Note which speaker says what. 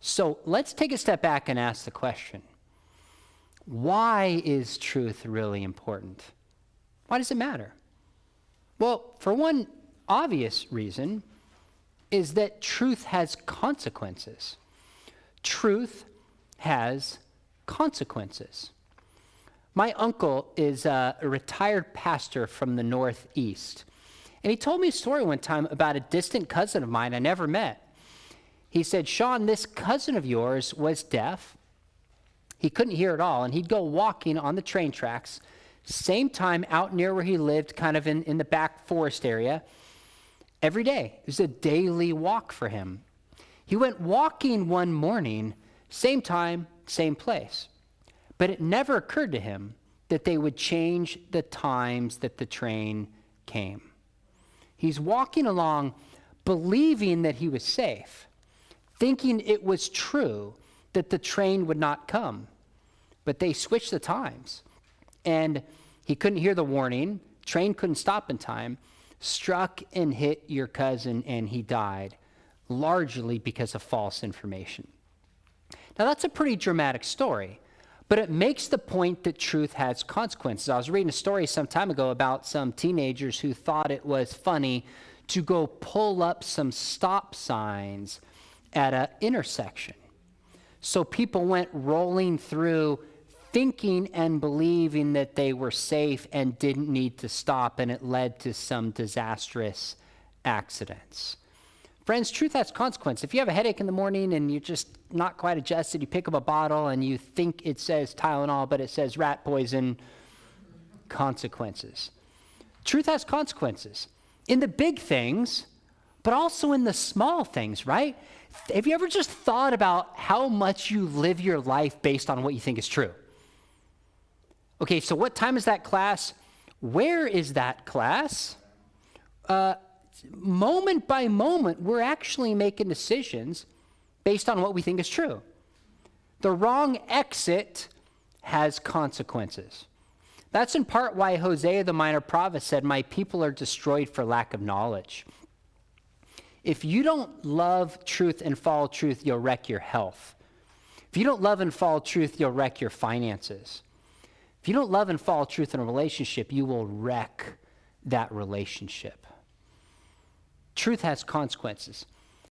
Speaker 1: So let's take a step back and ask the question, why is truth really important? Why does it matter? Well, for one obvious reason is that truth has consequences. Truth has consequences. My uncle is a retired pastor from the Northeast, and he told me a story one time about a distant cousin of mine I never met. He said, Sean, this cousin of yours was deaf. He couldn't hear at all, and he'd go walking on the train tracks, same time out near where he lived, kind of in the back forest area, every day. It was a daily walk for him. He went walking one morning, same time, same place. But it never occurred to him that they would change the times that the train came. He's walking along believing that he was safe, thinking it was true that the train would not come. But they switched the times. And he couldn't hear the warning, train couldn't stop in time, struck and hit your cousin, and he died, largely because of false information. Now, that's a pretty dramatic story, but it makes the point that truth has consequences. I was reading a story some time ago about some teenagers who thought it was funny to go pull up some stop signs at an intersection. So people went rolling through thinking and believing that they were safe and didn't need to stop, and it led to some disastrous accidents. Friends, truth has consequences. If you have a headache in the morning and you're just not quite adjusted, you pick up a bottle and you think it says Tylenol, but it says rat poison, consequences. Truth has consequences in the big things, but also in the small things, right? Have you ever just thought about how much you live your life based on what you think is true? Okay, so what time is that class? Where is that class? Moment by moment, we're actually making decisions based on what we think is true. The wrong exit has consequences. That's in part why Hosea the minor prophet said, "My people are destroyed for lack of knowledge." If you don't love truth and follow truth, you'll wreck your health. If you don't love and follow truth, you'll wreck your finances. If you don't love and follow truth in a relationship, you will wreck that relationship. Truth has consequences.